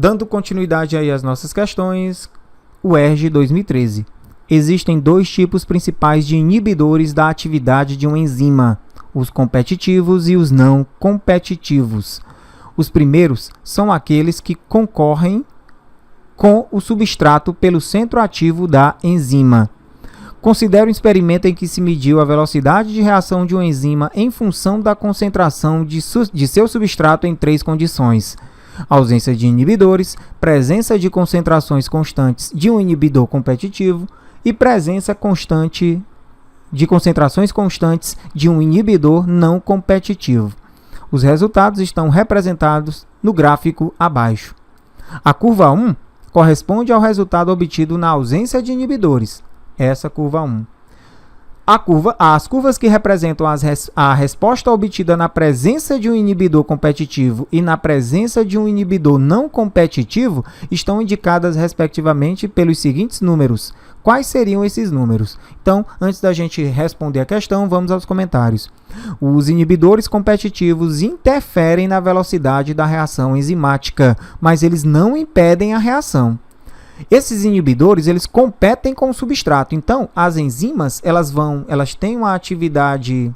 Dando continuidade aí às nossas questões, o ERG 2013. Existem dois tipos principais de inibidores da atividade de uma enzima, os competitivos e os não competitivos. Os primeiros são aqueles que concorrem com o substrato pelo centro ativo da enzima. Considere um experimento em que se mediu a velocidade de reação de uma enzima em função da concentração de seu substrato em três condições: ausência de inibidores, presença de concentrações constantes de um inibidor competitivo e presença constante de concentrações constantes de um inibidor não competitivo. Os resultados estão representados no gráfico abaixo. A curva 1 corresponde ao resultado obtido na ausência de inibidores. Essa curva 1. As curvas que representam a resposta obtida na presença de um inibidor competitivo e na presença de um inibidor não competitivo estão indicadas respectivamente pelos seguintes números. Quais seriam esses números? Então, antes da gente responder a questão, vamos aos comentários. Os inibidores competitivos interferem na velocidade da reação enzimática, mas eles não impedem a reação. Esses inibidores, eles competem com o substrato. Então, as enzimas, elas têm uma atividade...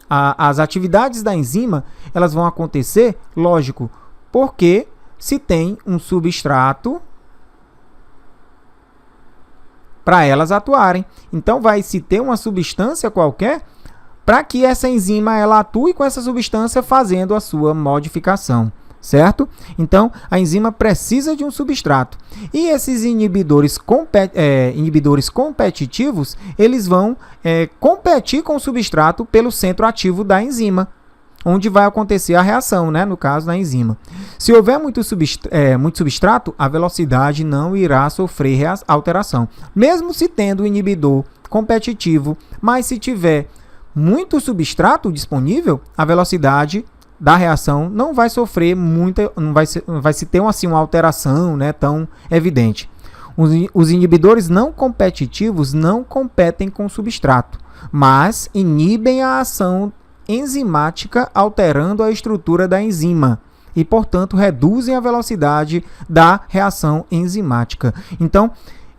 As atividades da enzima, elas vão acontecer, lógico, porque se tem um substrato para elas atuarem. Então, vai se ter uma substância qualquer para que essa enzima ela atue com essa substância fazendo a sua modificação. Certo? Então, a enzima precisa de um substrato. E esses inibidores competitivos, eles vão competir com o substrato pelo centro ativo da enzima, onde vai acontecer a reação, né? No caso da enzima. Se houver muito substrato, a velocidade não irá sofrer alteração. Mesmo se tendo o inibidor competitivo, mas se tiver muito substrato disponível, a velocidade da reação não vai sofrer muita, não vai se ter uma alteração, né, tão evidente. Os inibidores não competitivos não competem com o substrato, mas inibem a ação enzimática alterando a estrutura da enzima e, portanto, reduzem a velocidade da reação enzimática. Então,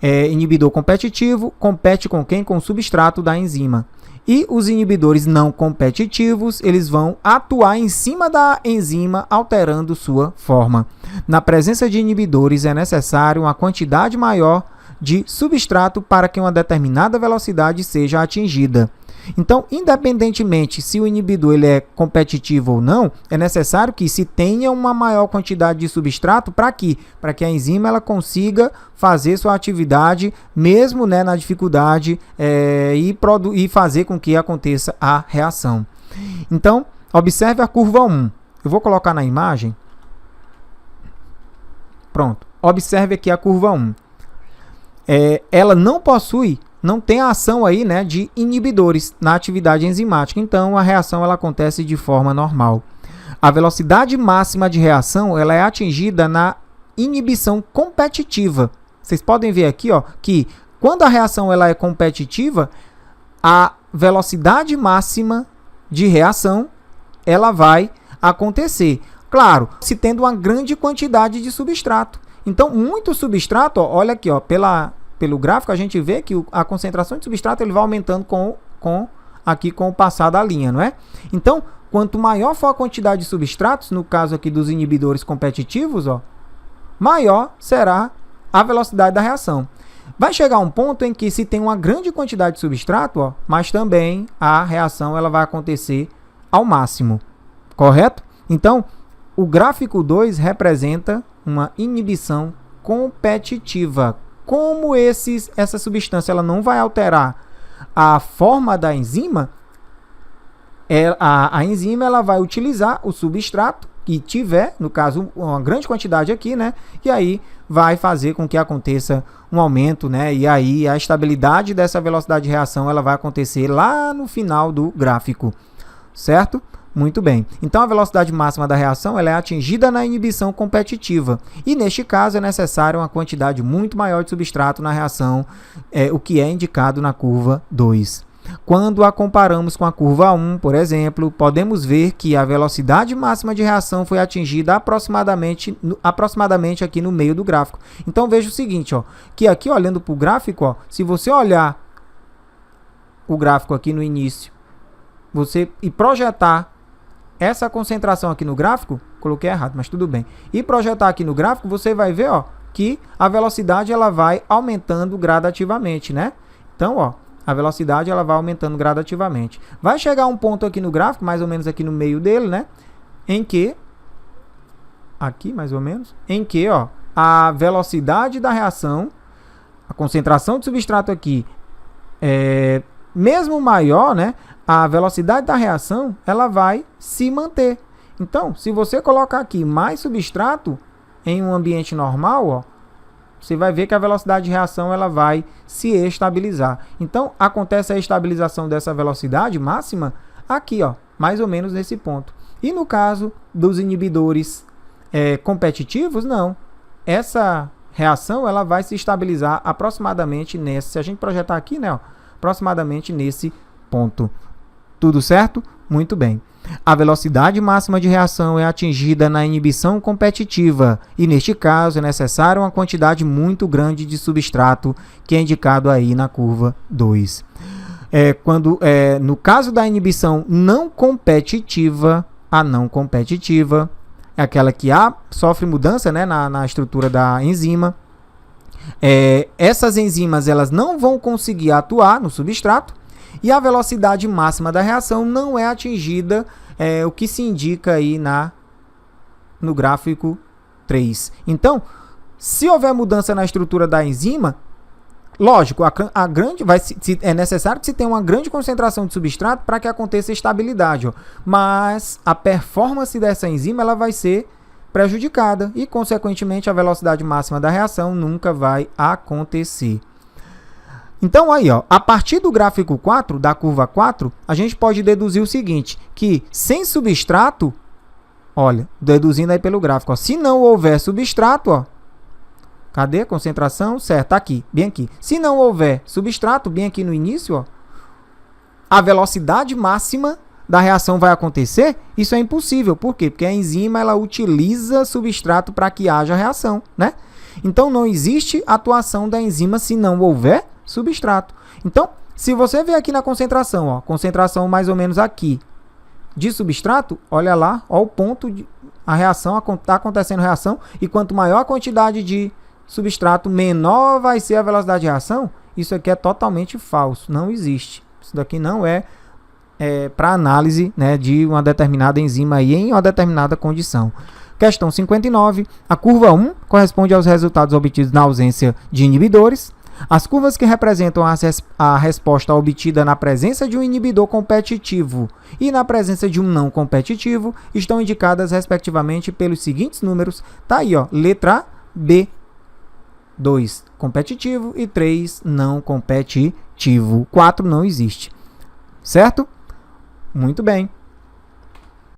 inibidor competitivo compete com quem? Com o substrato da enzima. E os inibidores não competitivos, eles vão atuar em cima da enzima, alterando sua forma. Na presença de inibidores, é necessário uma quantidade maior de substrato para que uma determinada velocidade seja atingida. Então, independentemente se o inibidor ele é competitivo ou não, é necessário que se tenha uma maior quantidade de substrato para que a enzima ela consiga fazer sua atividade, mesmo, né, na dificuldade, e fazer com que aconteça a reação. Então, observe a curva 1. Eu vou colocar na imagem. Pronto. Observe aqui a curva 1. Ela não tem a ação aí, né, de inibidores na atividade enzimática. Então, a reação ela acontece de forma normal. A velocidade máxima de reação ela é atingida na inibição competitiva. Vocês podem ver aqui, ó, que quando a reação ela é competitiva, a velocidade máxima de reação ela vai acontecer. Claro, se tendo uma grande quantidade de substrato. Então, muito substrato, ó, olha aqui, ó, pelo gráfico, a gente vê que a concentração de substrato ele vai aumentando com o passar da linha, não é? Então, quanto maior for a quantidade de substratos, no caso aqui dos inibidores competitivos, ó, maior será a velocidade da reação. Vai chegar um ponto em que se tem uma grande quantidade de substrato, ó, mas também a reação ela vai acontecer ao máximo, correto? Então, o gráfico 2 representa uma inibição competitiva. Como essa substância ela não vai alterar a forma da enzima, a enzima ela vai utilizar o substrato que tiver, no caso, uma grande quantidade aqui, né? E aí vai fazer com que aconteça um aumento, né? E aí a estabilidade dessa velocidade de reação ela vai acontecer lá no final do gráfico, certo? Muito bem. Então, a velocidade máxima da reação ela é atingida na inibição competitiva. E, neste caso, é necessária uma quantidade muito maior de substrato na reação, o que é indicado na curva 2. Quando a comparamos com a curva 1, por exemplo, podemos ver que a velocidade máxima de reação foi atingida aproximadamente aqui no meio do gráfico. Então veja o seguinte, ó, que aqui olhando para o gráfico, ó, se você olhar o gráfico aqui no início, e projetar essa concentração aqui no gráfico, coloquei errado, mas tudo bem, e projetar aqui no gráfico, você vai ver, ó, que a velocidade ela vai aumentando gradativamente, né? Então, ó, a velocidade ela vai aumentando gradativamente. Vai chegar um ponto aqui no gráfico, mais ou menos aqui no meio dele, né? Em que, aqui mais ou menos, em que, ó, a velocidade da reação, a concentração de substrato aqui mesmo maior, né? A velocidade da reação ela vai se manter. Então, se você colocar aqui mais substrato em um ambiente normal, ó, você vai ver que a velocidade de reação ela vai se estabilizar. Então, acontece a estabilização dessa velocidade máxima aqui, ó, mais ou menos nesse ponto. E no caso dos inibidores competitivos, não. Essa reação ela vai se estabilizar aproximadamente nesse, se a gente projetar aqui, né, ó, aproximadamente nesse ponto. Tudo certo? Muito bem. A velocidade máxima de reação é atingida na inibição competitiva e, neste caso, é necessária uma quantidade muito grande de substrato, que é indicado aí na curva 2. No caso da inibição não competitiva, a não competitiva é aquela que sofre mudança, né, na estrutura da enzima. Essas enzimas elas não vão conseguir atuar no substrato, e a velocidade máxima da reação não é atingida, o que se indica aí no gráfico 3. Então, se houver mudança na estrutura da enzima, lógico, é necessário que se tenha uma grande concentração de substrato para que aconteça estabilidade, ó. Mas a performance dessa enzima ela vai ser prejudicada e, consequentemente, a velocidade máxima da reação nunca vai acontecer. Então, aí, ó, a partir do gráfico 4, da curva 4, a gente pode deduzir o seguinte, que sem substrato, olha, deduzindo aí pelo gráfico, ó, se não houver substrato, ó, cadê a concentração? Certo, tá aqui, bem aqui. Se não houver substrato, bem aqui no início, ó, a velocidade máxima da reação vai acontecer? Isso é impossível. Por quê? Porque a enzima ela utiliza substrato para que haja reação, né? Então, não existe atuação da enzima se não houver substrato. Então, se você ver aqui na concentração, ó, concentração mais ou menos aqui de substrato, olha lá, ó, o ponto de a reação, está acontecendo reação, e quanto maior a quantidade de substrato, menor vai ser a velocidade de reação. Isso aqui é totalmente falso, não existe. Isso daqui não é para análise, né, de uma determinada enzima aí em uma determinada condição. Questão 59. A curva 1 corresponde aos resultados obtidos na ausência de inibidores. As curvas que representam a resposta obtida na presença de um inibidor competitivo e na presença de um não competitivo estão indicadas respectivamente pelos seguintes números. Tá aí, ó, letra B, 2 competitivo e 3 não competitivo. 4 não existe. Certo? Muito bem.